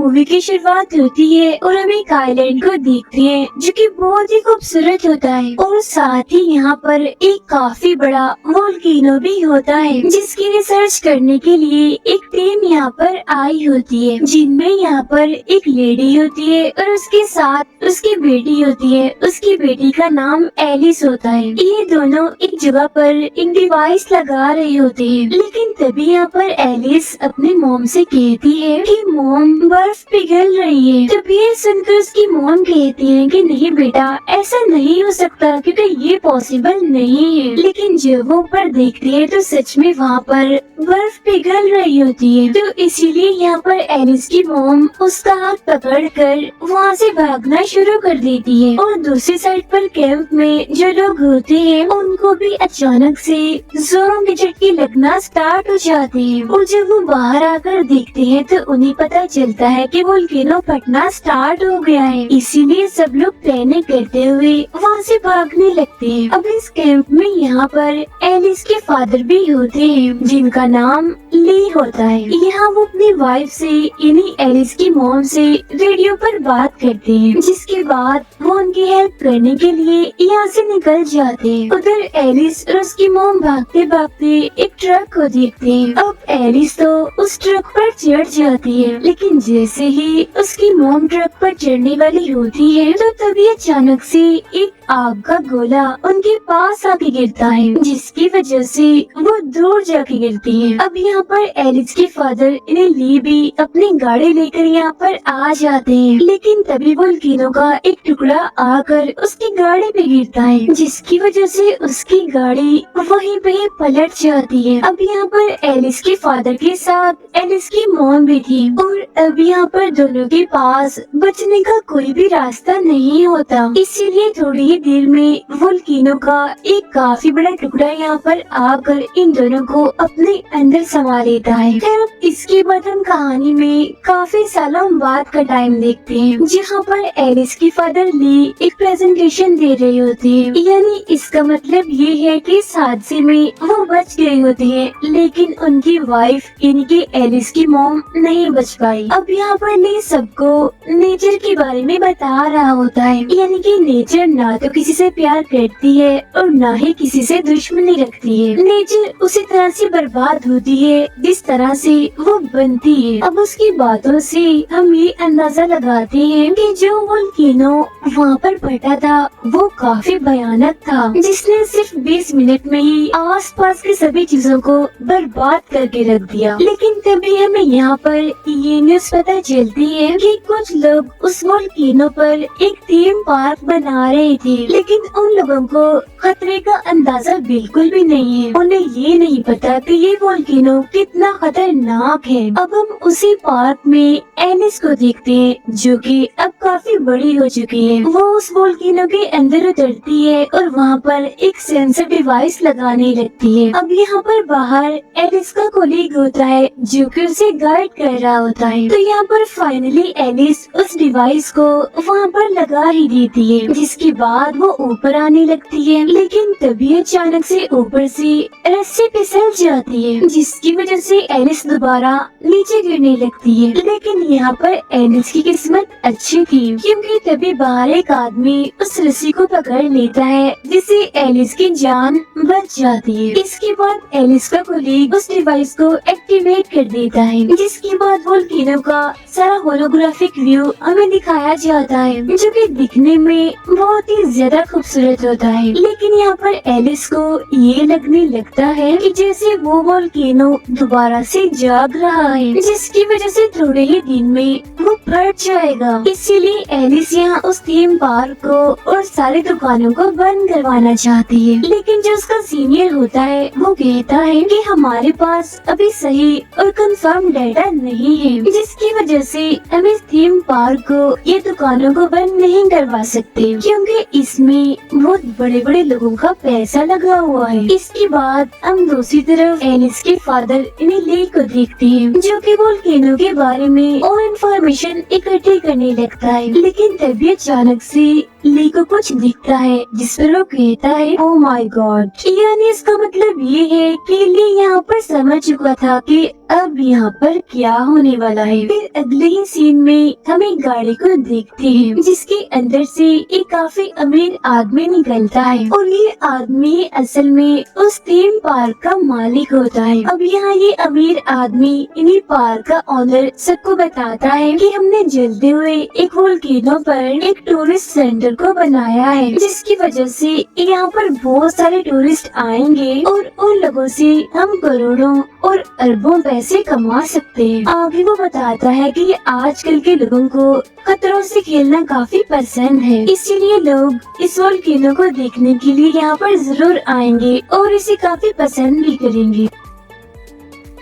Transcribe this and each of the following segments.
Movie की शुरुआत होती है और हम एक आइलैंड को देखते हैं जो कि बहुत ही खूबसूरत होता है और साथ ही यहाँ पर एक काफी बड़ा वोल्केनो भी होता है जिसकी रिसर्च करने के लिए एक टीम यहाँ पर आई होती है, जिनमें यहाँ पर एक लेडी होती है और उसके साथ उसकी बेटी होती है। उसकी बेटी का नाम एलिस होता है। ये दोनों एक जगह पर एक डिवाइस लगा रहे होते हैं, लेकिन तभी यहाँ पर एलिस अपने मॉम से कहती है कि मॉम बर्फ पिघल रही है। तभी ये सुनकर उसकी मॉम कहती है कि नहीं बेटा, ऐसा नहीं हो सकता क्योंकि ये पॉसिबल नहीं है। लेकिन जब वो ऊपर देखती है तो सच में वहाँ पर बर्फ पिघल रही होती है। तो इसीलिए यहाँ पर एलिस की मॉम उसका हाथ पकड़कर वहाँ से भागना शुरू कर देती है और दूसरी साइड पर कैंप में जो लोग होते हैं उनको भी अचानक से जोरों के झटके लगना स्टार्ट हो जाते हैं और जब वो बाहर आकर देखते हैं तो उन्हें पता चलता है कि वोल्केनो फटना स्टार्ट हो गया है। इसीलिए सब लोग पैनिक करते हुए वहाँ से भागने लगते हैं। अब इस कैंप में यहाँ पर एलिस के फादर भी होते हैं जिनका नाम ली होता है। यहाँ वो अपनी वाइफ से यानी एलिस की मॉम से रेडियो पर बात करते हैं, जिसके बाद वो उनकी हेल्प करने के लिए यहाँ से निकल जाते हैं। उधर एलिस और उसकी मॉम भागते भागते एक ट्रक को देखते हैं। अब एलिस तो उस ट्रक पर चढ़ जाती है, लेकिन जैसे ही उसकी मॉम ट्रक पर चढ़ने वाली होती है तो तभी अचानक से एक आग का गोला उनके पास आके गिरता है, जिसकी वजह से वो दूर जाके गिरती है। अब यहाँ पर एलिस के फादर इन्हें ली भी अपनी गाड़ी लेकर यहाँ पर आ जाते हैं, लेकिन तभी वोल्केनो का एक टुकड़ा आकर उसकी गाड़ी पे गिरता है, जिसकी वजह से उसकी गाड़ी वहीं पे पलट जाती है। अब यहाँ पर एलिस के फादर के साथ एलिस की मॉम भी थी और अब यहाँ पर दोनों के पास बचने का कोई भी रास्ता नहीं होता। इसीलिए थोड़ी ही देर में वोल्केनो का एक काफी बड़ा टुकड़ा यहाँ पर आकर इन दोनों को अपने अंदर समा लेता है। फिर इसके बाद हम कहानी में काफी सालों बाद का टाइम देखते हैं, जहाँ पर एलिस की फादर ली एक प्रेजेंटेशन दे रही होती है। यानी इसका मतलब ये है कि इस हादसे में वो बच गए होते हैं, लेकिन उनकी वाइफ यानी कि एलिस की मॉम नहीं बच पाई। अब यहाँ पर ली सबको नेचर के बारे में बता रहा होता है, यानी कि नेचर ना तो किसी से प्यार करती है और ना ही किसी से दुश्मनी रखती है। नेचर उसी तरह से बर्बाद होती है जिस तरह से वो बनती है। अब उसकी बातों से हम ये अंदाजा लगाते हैं कि जो वोल्केनो वहाँ पर फटा था वो काफी भयानक था, जिसने सिर्फ 20 मिनट में ही आसपास की सभी चीजों को बर्बाद करके रख दिया। लेकिन तभी हमें यहाँ पर ये न्यूज पता चलती है कि कुछ लोग उस वोल्केनो पर एक थीम पार्क बना रहे थे, लेकिन उन लोगों को खतरे का अंदाजा बिल्कुल भी नहीं है। उन्हें ये नहीं पता कि ये वोल्केनो कितना खतरनाक है। अब हम उसी पार्क में एलिस को देखते हैं, जो कि अब काफी बड़ी हो चुकी है। वो उस वोल्केनो के अंदर उतरती है और वहाँ पर एक सेंसर डिवाइस लगाने लगती है। अब यहाँ पर बाहर एलिस का कोलीग होता है जो कि उसे गाइड कर रहा होता है। तो यहाँ पर फाइनली एलिस उस डिवाइस को वहाँ पर लगा ही देती है, जिसके बाद वो ऊपर आने लगती है। लेकिन तभी अचानक से ऊपर से रस्सी फिसल जाती है, जिसकी वजह से एलिस दोबारा नीचे गिरने लगती है। लेकिन यहाँ पर एलिस की किस्मत अच्छी थी, क्योंकि तभी बाहर एक आदमी उस रस्सी को पकड़ लेता है, जिससे एलिस की जान बच जाती है। इसके बाद एलिस का कोलीग उस डिवाइस को एक्टिवेट कर देता है, जिसके बाद वोल्केनो का सारा होलोग्राफिक व्यू हमें दिखाया जाता है, जो कि दिखने में बहुत ही ज्यादा खूबसूरत होता है। लेकिन यहाँ पर एलिस को ये लगने लगता है कि जैसे वो वोल्केनो दोबारा से जाग रहा है, जिसकी वजह से थोड़े ही दिन में वो फट जाएगा। इसीलिए एलिस यहाँ उस थीम पार्क को और सारी दुकानों को बंद करवाना चाहती है। लेकिन जो उसका सीनियर होता है वो कहता है कि हमारे पास अभी सही और कंफर्म डाटा नहीं है, जिसकी वजह से हम इस थीम पार्क को ये दुकानों को बंद नहीं करवा सकते, क्योंकि इसमें बहुत बड़े बड़े लोगों का पैसा लगा हुआ है। इसके बाद हम दूसरी तरफ एलिस के फादर इन्हें ली को देखते हैं, जो कि वोल्केनो के बारे में और इन्फॉर्मेशन इकट्ठी करने लगता है। लेकिन तभी अचानक से ली को कुछ दिखता है जिस पर वो कहता है ओ माय गॉड। यानी इसका मतलब ये है कि ली यहाँ पर समझ चुका था कि अब यहाँ पर क्या होने वाला है। फिर अगले ही सीन में हम एक गाड़ी को देखते हैं जिसके अंदर से एक काफी अमीर आदमी निकलता है और ये आदमी असल में उस थीम पार्क का मालिक होता है। अब यहाँ ये अमीर आदमी इन्हीं पार्क का ऑनर सबको बताता है कि हमने जलते हुए एक वोल्केनो पर एक टूरिस्ट सेंटर को बनाया है, जिसकी वजह से यहाँ पर बहुत सारे टूरिस्ट आएंगे और उन लोगों से हम करोड़ों और अरबों पैसे कमा सकते हैं। आगे वो बताता है कि आजकल के लोगों को खतरों से खेलना काफी पसंद है, इसीलिए लोग इस वोल्केनो को देखने के लिए यहाँ पर जरूर आएंगे और इसे काफी पसंद भी करेंगे।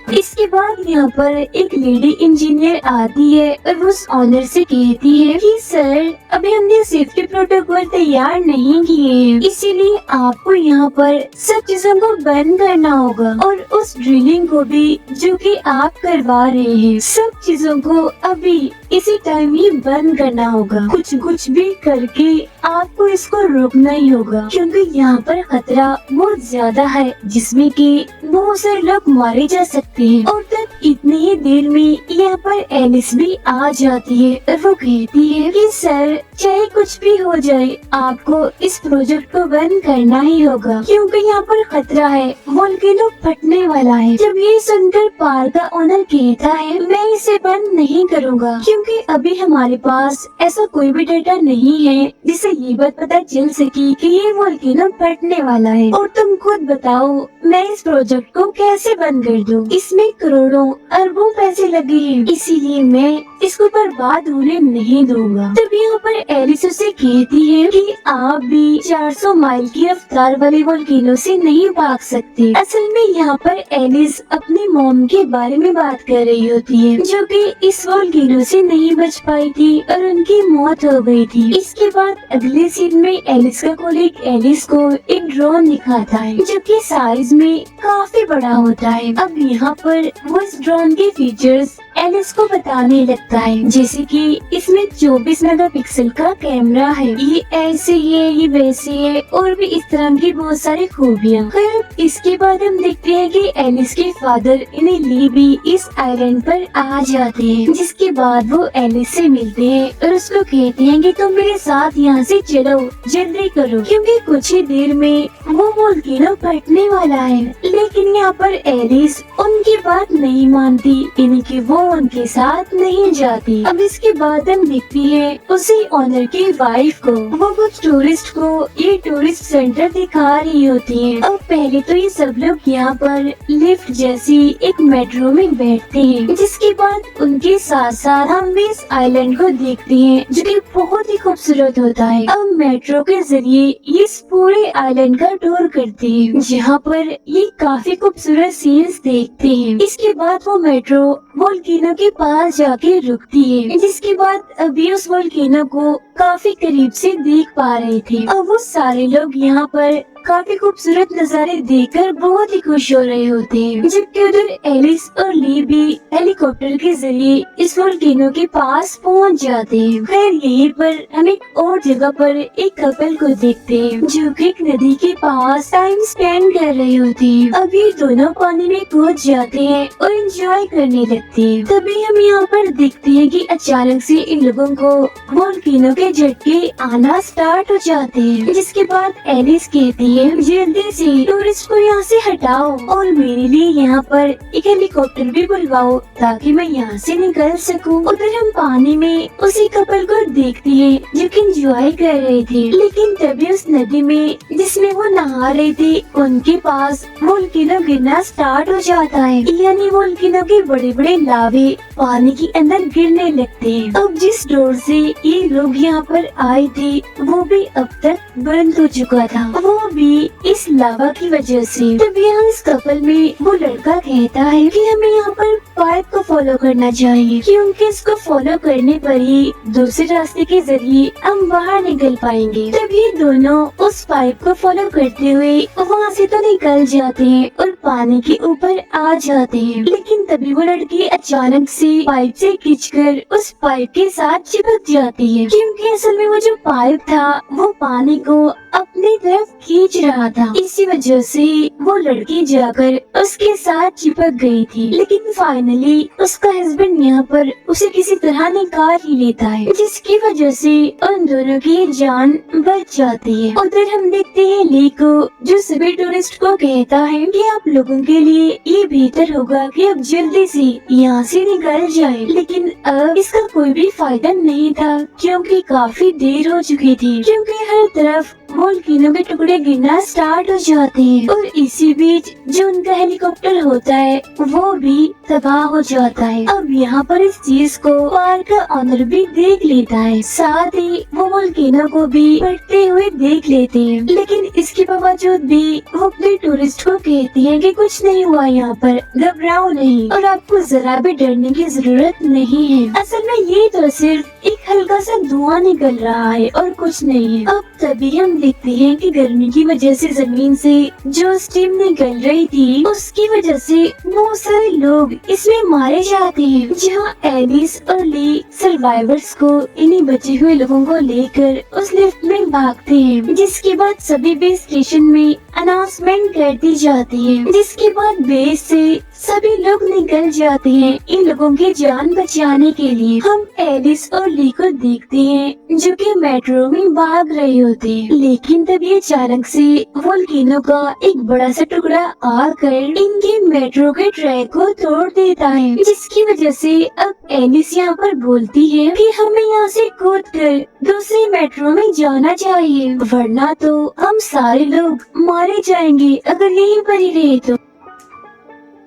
इसके बाद यहाँ पर एक लेडी इंजीनियर आती है और उस ऑनर से कहती है कि सर अभी हमने सेफ्टी प्रोटोकॉल तैयार नहीं किए हैं, इसीलिए आपको यहाँ पर सब चीजों को बंद करना होगा और उस ड्रिलिंग को भी जो कि आप करवा रहे हैं सब चीजों को अभी इसी टाइम ही बंद करना होगा। कुछ भी करके आपको इसको रोकना ही होगा, क्योंकि यहाँ पर खतरा बहुत ज्यादा है जिसमें कि बहुत सारे लोग मारे जा सकते हैं। और तब इतनी ही देर में यहाँ पर एलिस भी आ जाती है और वो कहती है कि सर चाहे कुछ भी हो जाए आपको इस प्रोजेक्ट को बंद करना ही होगा, क्योंकि यहाँ पर खतरा है, वोल्केनो फटने वाला है। जब ये सुनकर पार्क का ओनर कहता है मैं इसे बंद नहीं करूँगा, क्योंकि अभी हमारे पास ऐसा कोई भी डेटा नहीं है जिससे ये बात पता चल सके कि ये वोल्केनो फटने वाला है। और तुम खुद बताओ मैं इस प्रोजेक्ट को कैसे बंद कर दूं? इसमें करोड़ों अरबों पैसे लगे हैं, इसीलिए मैं इसको बर्बाद होने नहीं दूंगा। तब यहाँ पर एलिस उसे कहती है कि आप भी 400 माइल की रफ्तार वाले वोल्केनो से नहीं भाग सकते। असल में यहाँ पर एलिस अपनी मॉम के बारे में बात कर रही होती है, जो कि इस वोल्केनो से नहीं बच पाई थी और उनकी मौत हो गई थी। इसके बाद अगले सीन में एलिस का कोलीग एलिस को एक ड्रोन दिखाता है जो कि साइज में काफी बड़ा होता है। अब यहाँ पर वो इस ड्रोन के फीचर्स एलिस को बताने लगता है, जैसे कि इसमें 24 मेगापिक्सल का कैमरा है, ये ऐसे ही है, ये वैसे है और भी इस तरह की बहुत सारी खूबियाँ। फिर इसके बाद हम देखते हैं कि एलिस के फादर इन्हें ली भी इस आइलैंड पर आ जाते हैं, जिसके बाद वो एलिस से मिलते हैं और उसको कहते हैं कि तुम मेरे साथ यहाँ से चलो, जल्दी करो, क्योंकि कुछ ही देर में वो वोल्केनो फटने वाला है। लेकिन यहाँ पर एलिस उनकी बात नहीं मानती, यानी कि वो उनके साथ नहीं जाती। अब इसके बाद हम देखती है उसी ऑनर की वाइफ को, वो कुछ टूरिस्ट को ये टूरिस्ट सेंटर दिखा रही होती है। अब पहले तो ये सब लोग यहाँ पर लिफ्ट जैसी एक मेट्रो में बैठते हैं, जिसके बाद उनके साथ साथ हम भी इस आइलैंड को देखते हैं जो कि बहुत ही खूबसूरत होता है। अब मेट्रो के जरिए ये इस पूरे आइलैंड का टूर करते हैं, जहाँ पर ये काफी खूबसूरत सीन्स देखते हैं। इसके बाद वो मेट्रो वोल्केनो के पास जाके रुकती है, जिसके बाद अभी उस वोल्केनो को काफी करीब से देख पा रहे थे। अब वो सारे लोग यहाँ पर काफी खूबसूरत नज़ारे देखकर बहुत ही खुश हो रहे होते हैं, जबकि उधर एलिस और ली भी हेलीकॉप्टर के जरिए इस वोल्केनो के पास पहुंच जाते हैं। खैर यहीं पर हम एक और जगह पर एक कपल को देखते हैं जो कि एक नदी के पास टाइम स्पेंड कर रहे होते हैं। अब ये दोनों पानी में कूद जाते हैं और एंजॉय करने लगते हैं। तभी हम यहाँ पर देखते हैं कि अचानक से इन लोगों को वोल्केनो के झटके आना स्टार्ट हो जाते हैं, जिसके बाद एलिस कहती है जल्दी से टूरिस्ट को यहाँ से हटाओ और मेरे लिए यहाँ पर एक हेलीकॉप्टर भी बुलवाओ ताकि मैं यहाँ से निकल सकूं। उधर हम पानी में उसी कपल को देखते हैं जो कि एंजॉय कर रहे थे, लेकिन तभी उस नदी में जिसमें वो नहा रहे थे उनके पास वोल्केनो गिरना स्टार्ट हो जाता है, यानी वोल्केनो के बड़े बड़े लावे पानी के अंदर गिरने लगते हैं। अब जिस डोर से ये लोग यहाँ पर आए थे वो भी अब तक बंद हो चुका था, वो भी भी इस लावा की वजह से। तभी यहाँ इस कपल में वो लड़का कहता है कि हमें यहाँ पर पाइप को फॉलो करना चाहिए, क्योंकि इसको फॉलो करने पर ही दूसरे रास्ते के जरिए हम बाहर निकल पाएंगे। तभी दोनों उस पाइप को फॉलो करते हुए वहाँ से तो निकल जाते हैं और पानी के ऊपर आ जाते हैं। लेकिन तभी वो लड़की अचानक से पाइप से खींचकर उस पाइप के साथ चिपक जाती है, क्योंकि असल में वो जो पाइप था वो पानी को अपनी तरफ खींच रहा था। इसी वजह से वो लड़की जाकर उसके साथ चिपक गई थी। लेकिन फाइनली उसका हस्बैंड यहाँ पर उसे किसी तरह निकाल ही लेता है, जिसकी वजह से उन दोनों की जान बच जाती है। उधर हम देखते हैं ली को, जो सभी टूरिस्ट को कहता है कि आप लोगों के लिए ये बेहतर होगा कि आप जल्दी से यहाँ से निकल जाएं। लेकिन अब इसका कोई भी फायदा नहीं था, क्योंकि काफी देर हो चुकी थी, क्योंकि हर तरफ वोल्केनो के टुकड़े गिरना स्टार्ट हो जाते हैं और इसी बीच जो उनका हेलीकॉप्टर होता है वो भी तबाह हो जाता है। अब यहाँ पर इस चीज को पार्क का ऑनर भी देख लेता है, साथ ही वो वोल्केनो को भी बढ़ते हुए देख लेते हैं। लेकिन इसके बावजूद भी वो अपने टूरिस्ट को कहती है कि कुछ नहीं हुआ, यहाँ पर घबराओ नहीं और आपको जरा भी डरने की जरूरत नहीं है। असल में ये तो सिर्फ एक हल्का सा धुआं निकल रहा है और कुछ नहीं है। अब तभी हम देखते हैं कि गर्मी की वजह से जमीन से जो स्टीम निकल रही थी उसकी वजह से बहुत सारे लोग इसमें मारे जाते हैं। जहाँ एलिस और ली सर्वाइवर्स को इन्हीं बचे हुए लोगों को लेकर उस लिफ्ट में भागते हैं, जिसके बाद सभी बेस स्टेशन में अनाउंसमेंट कर दी जाती है। जिसके बाद बेस से सभी लोग निकल जाते हैं इन लोगों की जान बचाने के लिए। हम एलिस और ली को देखते हैं जो कि मेट्रो में भाग रहे होते हैं, लेकिन तभी अचानक से वोल्केनो का एक बड़ा सा टुकड़ा आकर इनके मेट्रो के ट्रैक को तोड़ देता है, जिसकी वजह से अब एलिस यहाँ पर बोलती है कि हमें यहाँ से कूद कर दूसरी मेट्रो में जाना चाहिए, वरना तो हम सारे लोग मारे जाएंगे अगर यहीं पर ही रहे तो।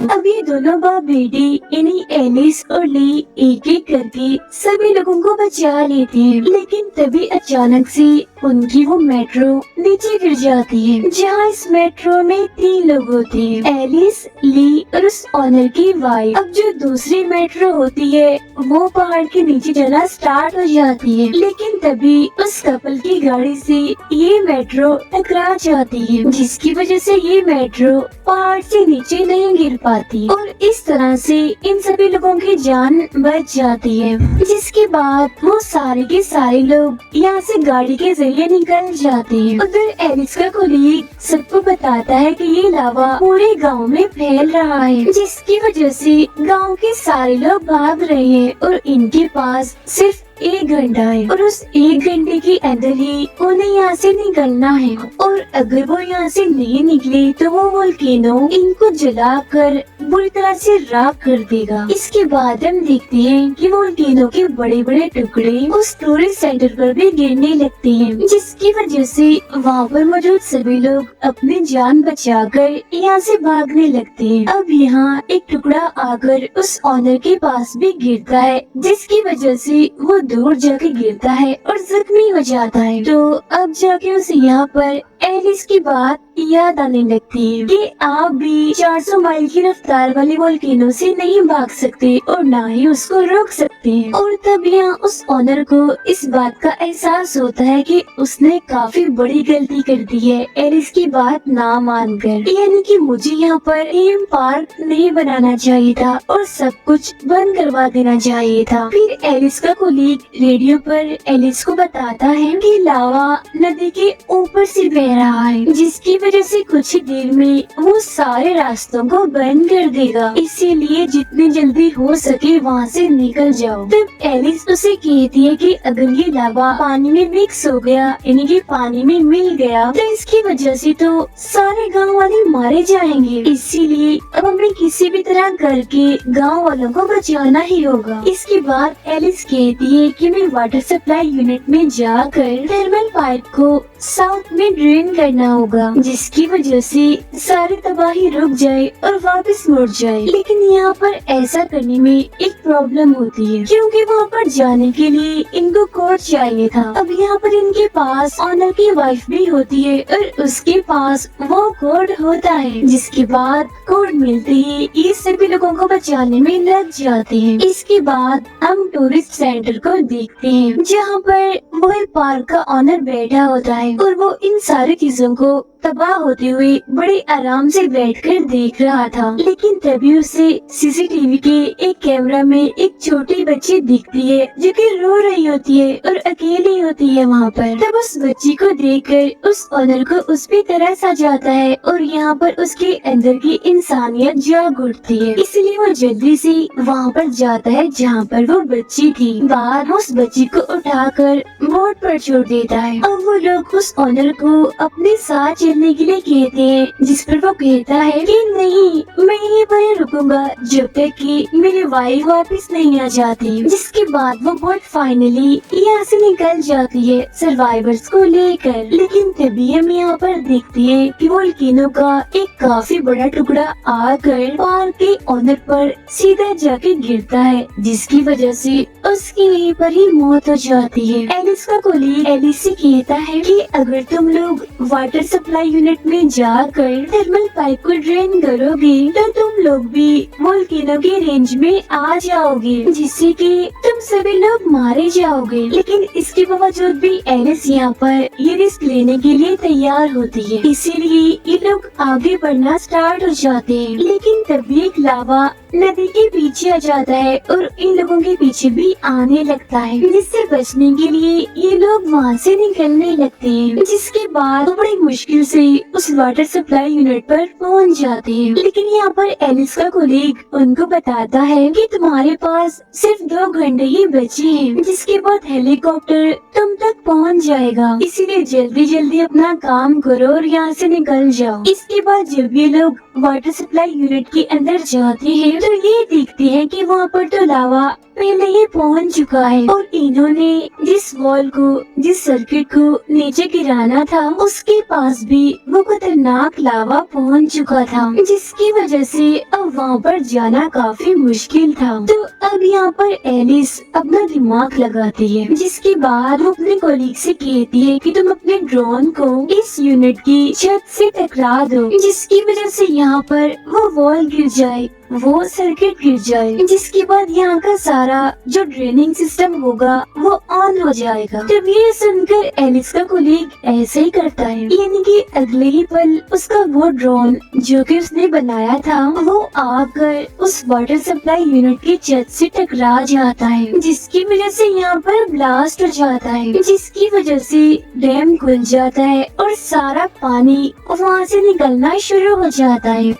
अब ये दोनों बाप बेटी इन्हीं एलिस और ली एक एक करके सभी लोगों को बचा लेते हैं। लेकिन तभी अचानक से उनकी वो मेट्रो नीचे गिर जाती है, जहाँ इस मेट्रो में 3 लोग होते हैं, एलिस, ली और उस ऑनर की वाइफ। अब जो दूसरी मेट्रो होती है वो पहाड़ के नीचे जाना स्टार्ट हो जाती है, लेकिन तभी उस कपल की गाड़ी से ये मेट्रो टकरा जाती है, जिसकी वजह से ये मेट्रो पहाड़ से नीचे नहीं गिर पाती और इस तरह से इन सभी लोगों की जान बच जाती है। जिसके बाद वो सारे के सारे लोग यहाँ से गाड़ी के जरिए निकल जाते हैं। उधर एलिस का कोलीग सबको बताता है कि ये लावा पूरे गांव में फैल रहा है, जिसकी वजह से गांव के सारे लोग भाग रहे हैं और इनके पास सिर्फ 1 घंटा है और उस 1 घंटे के अंदर ही उन्हें यहाँ से निकलना है। और अगर वो यहाँ से नहीं निकले तो वो वोल्केनो इनको जलाकर बुरी तरह से राख कर देगा। इसके बाद हम देखते हैं कि वोल्केनो के बड़े बड़े टुकड़े उस टूरिस्ट सेंटर पर भी गिरने लगते हैं, जिसकी वजह से वहाँ पर मौजूद सभी लोग अपनी जान बचाकर यहाँ से भागने लगते हैं। अब यहाँ एक टुकड़ा आकर उस ऑनर के पास भी गिरता है, जिसकी वजह से वो दूर जाके गिरता है और जख्मी हो जाता है। तो अब जाके उसे यहाँ पर एलिस की बात याद आने लगती है कि आप भी 400 माइल की रफ्तार वाले वोल्केनो से नहीं भाग सकते और ना ही उसको रोक सकते हैं। और तब यहाँ उस ऑनर को इस बात का एहसास होता है कि उसने काफी बड़ी गलती कर दी है एलिस की बात ना मानकर, यानी कि मुझे यहाँ पर थीम पार्क नहीं बनाना चाहिए था और सब कुछ बंद करवा देना चाहिए था। फिर एलिस का कोलीग रेडियो पर एलिस को बताता है कि लावा नदी के ऊपर से बह रहा है, जिसकी वजह से कुछ ही देर में वो सारे रास्तों को बंद कर देगा, इसीलिए जितनी जल्दी हो सके वहाँ से निकल जाओ। तब एलिस उसे कहती है कि अगर ये लावा पानी में मिक्स हो गया, यानी कि पानी में मिल गया, तो इसकी वजह से तो सारे गांव वाले मारे जाएंगे, इसीलिए अब हमें किसी भी तरह करके गांव वालों को बचाना ही होगा। इसके बाद एलिस कहती है कि मैं वाटर सप्लाई यूनिट में जाकर थर्मल पाइप को साउथ में ड्रेन करना होगा, जिसकी वजह से सारी तबाही रुक जाए और वापस मुड़ जाए। लेकिन यहाँ पर ऐसा करने में एक प्रॉब्लम होती है, क्योंकि वहाँ पर जाने के लिए इनको कोड चाहिए था। अब यहाँ पर इनके पास ऑनर की वाइफ भी होती है और उसके पास वो कोड होता है, जिसके बाद कोड मिलते ही ये सभी लोगों को बचाने में लग जाते हैं। इसके बाद हम टूरिस्ट सेंटर को देखते हैं, जहाँ पर वो एक पार्क का ऑनर बैठा होता है और वो इन सारी चीजों को तबाह होते हुए बड़े आराम से बैठकर देख रहा था। लेकिन तभी उसे सीसीटीवी के एक कैमरा में एक छोटी बच्ची दिखती है, जो कि रो रही होती है और अकेली होती है वहाँ पर। तब उस बच्ची को देखकर उस ऑनर को उस पे तरस आ जाता है और यहाँ पर उसके अंदर की इंसानियत जाग उठती है। इसलिए वो जल्दी से वहाँ पर जाता है जहाँ पर वो बच्ची थी। बाद उस बच्ची को उठाकर बोट पर छोड़ देता है और वो लोग उस ऑनर को अपने साथ चलने के लिए कहते हैं, जिस पर वो कहता है कि नहीं, मैं यहीं पर ही रुकूंगा जब तक कि मेरी वाइफ वापस नहीं आ जाती। जिसके बाद वो बोट फाइनली यहाँ से निकल जाती है सर्वाइवर्स को लेकर। लेकिन तभी हम यहाँ पर देखते हैं कि वोल्केनो का एक काफी बड़ा टुकड़ा आकर पार्क के ऑनर पर सीधा जाके गिरता है, जिसकी वजह से उसकी यहीं पर ही मौत हो जाती है। एलिस का कोलीग एलिस से कहता है कि अगर तुम लोग वाटर सप्लाई यूनिट में जाकर थर्मल पाइप को ड्रेन करोगे तो तुम लोग भी वोल्केनो के रेंज में आ जाओगे, जिससे कि तुम सभी लोग मारे जाओगे। लेकिन इसके बावजूद भी एलिस यहाँ पर ये रिस्क लेने के लिए तैयार होती है, इसीलिए ये लोग आगे बढ़ना स्टार्ट हो जाते हैं। लेकिन तभी एक लावा नदी के पीछे आ जाता है और इन लोगों के पीछे भी आने लगता है, जिससे बचने के लिए ये लोग वहाँ से निकलने लगते हैं। जिसके बाद वो बड़ी मुश्किल से उस वाटर सप्लाई यूनिट पर पहुँच जाते हैं। लेकिन यहाँ पर एलिस का कोलीग उनको बताता है कि तुम्हारे पास सिर्फ 2 घंटे ही बचे हैं, जिसके बाद हेलीकॉप्टर तुम तक पहुँच जाएगा, इसीलिए जल्दी जल्दी अपना काम करो और यहाँ से निकल जाओ। इसके बाद जब ये लोग वाटर सप्लाई यूनिट के अंदर जाते हैं तो ये देखते हैं कि वहाँ पर तो लावा पहले ही पहुँच चुका है और इन्होंने जिस वॉल को, जिस सर्किट को नीचे गिराना था, उसके पास भी वो खतरनाक लावा पहुँच चुका था, जिसकी वजह से अब वहाँ पर जाना काफी मुश्किल था। तो अब यहाँ पर एलिस अपना दिमाग लगाती है, जिसके बाद वो अपने कोलीग से कहती है कि तुम अपने ड्रोन को इस यूनिट की छत से टकरा दो, जिसकी वजह से यहाँ पर वो वॉल गिर जाए, वो सर्किट गिर जाए, जिसके बाद यहाँ का सारा जो ड्रेनिंग सिस्टम होगा वो ऑन हो जाएगा। जब ये सुनकर एलिस का कोलीग ऐसे ही करता है, यानी कि अगले ही पल उसका वो ड्रोन जो कि उसने बनाया था वो आकर उस वाटर सप्लाई यूनिट की छत से टकरा जाता है, जिसकी वजह से यहाँ पर ब्लास्ट हो जाता है, जिसकी वजह से डैम खुल जाता है और सारा पानी वहाँ से निकलना शुरू हो जाता है।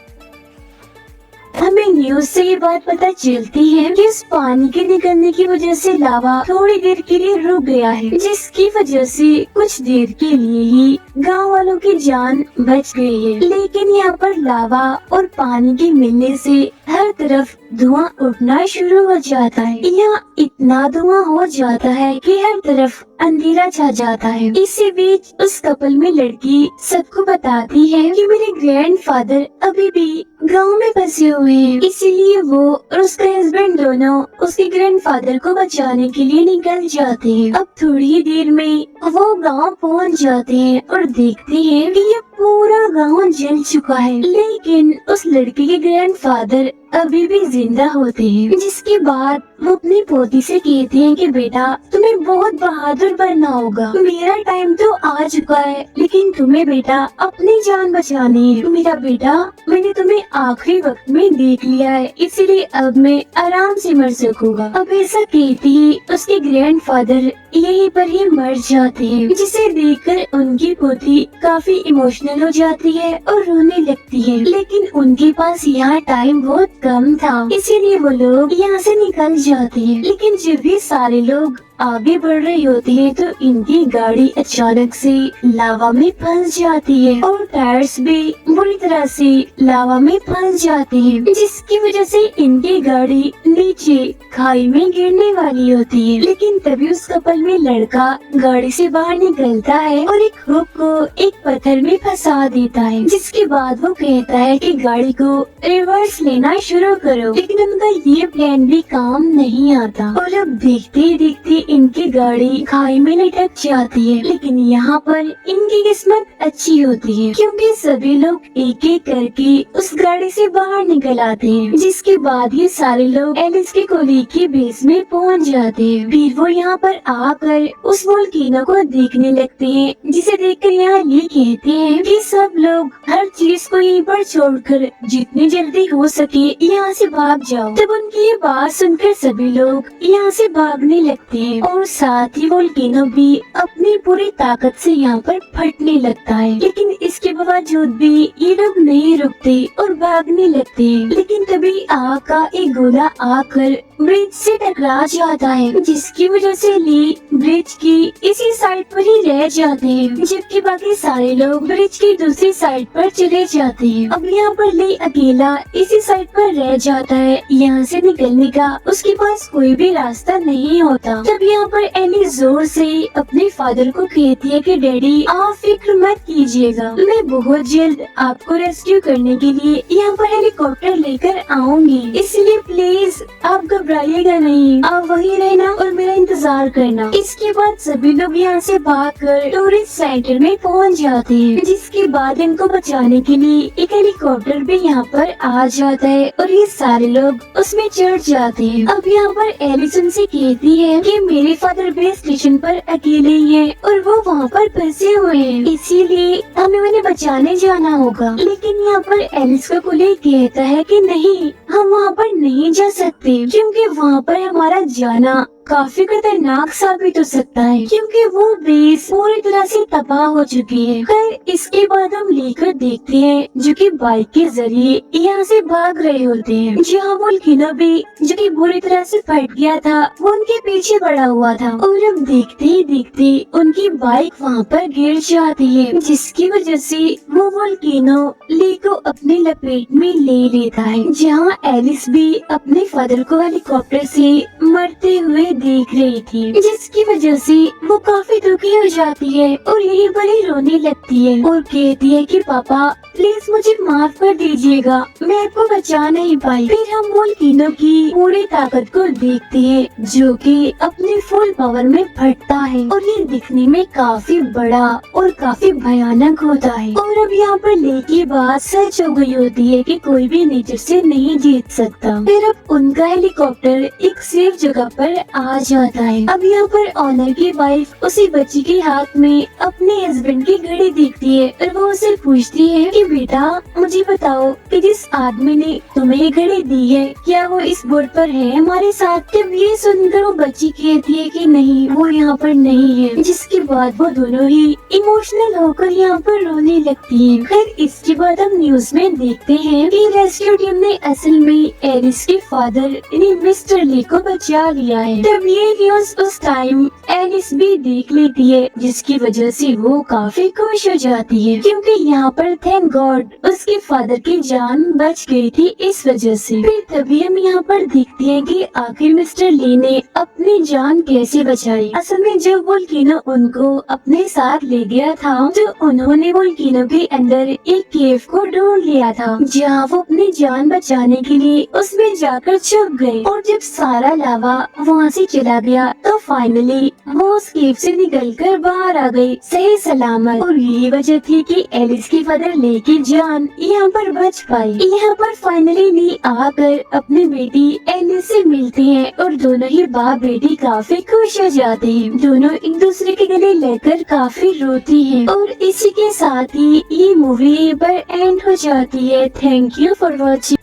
हमें न्यूज से ये बात पता चलती है कि इस पानी के निकलने की वजह से लावा थोड़ी देर के लिए रुक गया है, जिसकी वजह से कुछ देर के लिए ही गांव वालों की जान बच गई है। लेकिन यहाँ पर लावा और पानी के मिलने से हर तरफ धुआं उठना शुरू हो जाता है। यहाँ इतना धुआं हो जाता है कि हर तरफ अंधेरा छा जाता है। इसी बीच उस कपल में लड़की सबको बताती है कि मेरे ग्रैंडफादर अभी भी गांव में फंसे हुए हैं, इसीलिए वो और उसका हस्बैंड दोनों उसके ग्रैंडफादर को बचाने के लिए निकल जाते हैं। अब थोड़ी ही देर में वो गांव पहुंच जाते हैं और देखते हैं कि ये पूरा गांव जल चुका है, लेकिन उस लड़के के ग्रैंडफादर अभी भी जिंदा होते हैं। जिसके बाद वो अपनी पोती से कहते हैं कि बेटा तुम्हें बहुत बहादुर बनना होगा, मेरा टाइम तो आ चुका है लेकिन तुम्हें बेटा अपनी जान बचानी है। मेरा बेटा मैंने तुम्हें आखिरी वक्त में देख लिया है, इसीलिए अब मैं आराम से मर सकूंगा। अब ऐसा कहते ही उसके ग्रैंडफादर यहीं पर ही मर जाते हैं, जिसे देखकर उनकी पोती काफी इमोशनल हो जाती है और रोने लगती है। लेकिन उनके पास यहाँ टाइम बहुत कम था, इसीलिए वो लोग यहाँ से निकल जाते हैं। लेकिन जब भी सारे लोग आगे बढ़ रही होती है तो इनकी गाड़ी अचानक से लावा में फंस जाती है और टायर्स भी बुरी तरह से लावा में फंस जाते हैं, जिसकी वजह से इनकी गाड़ी नीचे खाई में गिरने वाली होती है। लेकिन तभी उस कपल में लड़का गाड़ी से बाहर निकलता है और एक हुक को एक पत्थर में फंसा देता है, जिसके बाद वो कहता है कि गाड़ी को रिवर्स लेना शुरू करो। लेकिन उनका ये प्लान भी काम नहीं आता और अब देखते ही देखते इनकी गाड़ी खाई में लटक जाती है। लेकिन यहाँ पर इनकी किस्मत अच्छी होती है क्योंकि सभी लोग एक एक करके उस गाड़ी से बाहर निकल आते हैं, जिसके बाद ये सारे लोग एलिस के कोलीग के बेस में पहुँच जाते हैं। फिर वो यहाँ पर आकर उस वोल्केनो को देखने लगते हैं, जिसे देखकर यहाँ ये कहते हैं कि सब लोग हर चीज को यहीं पर छोड़कर जितनी जल्दी हो सके यहाँ से भाग जाओ। तब उनकी ये बात सुनकर सभी लोग यहाँ से भागने लगते हैं और साथ ही वोल्केनो भी अपनी पूरी ताकत से यहाँ पर फटने लगता है। लेकिन इसके बावजूद भी ये लोग नहीं रुकते और भागने लगते हैं। लेकिन तभी आग का एक गोला आकर ब्रिज से टकरा जाता है, जिसकी वजह से ली ब्रिज की इसी साइड पर ही रह जाते हैं, जबकि बाकी सारे लोग ब्रिज की दूसरी साइड पर चले जाते हैं। अब यहाँ पर ली अकेला इसी साइड पर रह जाता है। यहाँ से निकलने का उसके पास कोई भी रास्ता नहीं होता। तब यहाँ पर एली जोर से अपने फादर को कहती है कि डैडी आप फिक्र मत कीजिएगा, मैं बहुत जल्द आपको रेस्क्यू करने के लिए यहाँ पर हेलीकॉप्टर लेकर आऊंगी, इसलिए प्लीज आप घबराइएगा नहीं, आप वहीं रहना और मेरा इंतजार करना। इसके बाद सभी लोग यहाँ से भागकर टूरिस्ट सेंटर में पहुँच जाते हैं, जिसके बाद इनको बचाने के लिए एक हेलीकॉप्टर भी यहाँ पर आ जाता है और ये सारे लोग उसमें चढ़ जाते हैं। अब यहाँ पर एलिस उनसे कहती है कि मेरे फादर बेस स्टेशन पर अकेले ही हैं और वो वहाँ पर फंसे हुए हैं, इसीलिए हमें उन्हें बचाने जाना होगा। लेकिन यहाँ पर एलिस का कोलीग कहता है कि नहीं, हम वहाँ पर नहीं जा सकते क्योंकि वहाँ पर हमारा जाना काफी खतरनाक साबित हो सकता है, क्योंकि वो बेस पूरी तरह से तबाह हो चुकी है। खैर इसके बाद हम लेकर देखते हैं जो कि बाइक के जरिए यहाँ से भाग रहे होते हैं, जहाँ वोल्केनो भी जो कि बुरी तरह से फट गया था वो उनके पीछे पड़ा हुआ था और अब देखते ही देखते उनकी बाइक वहाँ पर गिर जाती है, जिसकी वजह से वो वोल्केनो ली को अपने लपेट में ले लेता है। जहाँ एलिस भी अपने फादर को हेलीकॉप्टर से मरते हुए देख रही थी, जिसकी वजह से वो काफी दुखी हो जाती है और यही बड़ी रोने लगती है और कहती है कि पापा प्लीज मुझे माफ कर दीजिएगा, मैं आपको बचा नहीं पाई। फिर हम वोल्केनो की पूरी ताकत को देखते हैं जो कि अपने फुल पावर में फटता है और ये दिखने में काफी बड़ा और काफी भयानक होता है। और अब यहाँ पर लेकी बात सच हो गई होती है कि कोई भी नेचर से नहीं जीत सकता। फिर अब उनका हेलीकॉप्टर एक सेफ जगह पर आ जाता है। अब यहाँ पर ऑनर की वाइफ उसी बच्ची के हाथ में अपने हस्बैंड की घड़ी देखती है और वो उसे पूछती है कि बेटा मुझे बताओ कि जिस आदमी ने तुम्हें ये घड़ी दी है क्या वो इस बोर्ड पर है हमारे साथ। जब ये सुनकर वो बच्ची कहती है कि नहीं, वो यहाँ पर नहीं है, जिसके बाद वो दोनों ही इमोशनल होकर यहाँ पर रोने लगती हैं। फिर इसके बाद हम न्यूज में देखते हैं कि रेस्क्यू टीम ने असल में एलिस के फादर यानी मिस्टर ली को बचा लिया है। तब ये न्यूज उस टाइम एलिस भी देख लेती है, जिसकी वजह से वो काफी खुश हो जाती है क्योंकि यहाँ पर थैंक गॉड उसके फादर की जान बच गई थी इस वजह से। फिर तभी हम यहाँ पर देखते हैं कि आखिर मिस्टर ली ने अपनी जान कैसे बचाई। असल में जब वोल्केनो उनको अपने साथ ले गया था तो उन्होंने वोल्केनो के अंदर एक केव को ढूंढ लिया था जहाँ वो अपनी जान बचाने के लिए उसमें जाकर छुप गए और जब सारा लावा वहाँ से चला गया तो फाइनली वो उस केव से निकलकर बाहर आ गई सही सलामत। और यही वजह थी कि एलिस की फादर ली की जान यहाँ पर बच पाई। यहाँ पर फाइनली ली आकर अपनी बेटी एलिस से मिलती हैं और दोनों ही बाप बेटी काफी खुश हो जाते हैं। दोनों एक दूसरे के गले लगकर काफी रोती हैं और इसी के साथ ही ये मूवी पर एंड हो जाती है। Thank you for watching.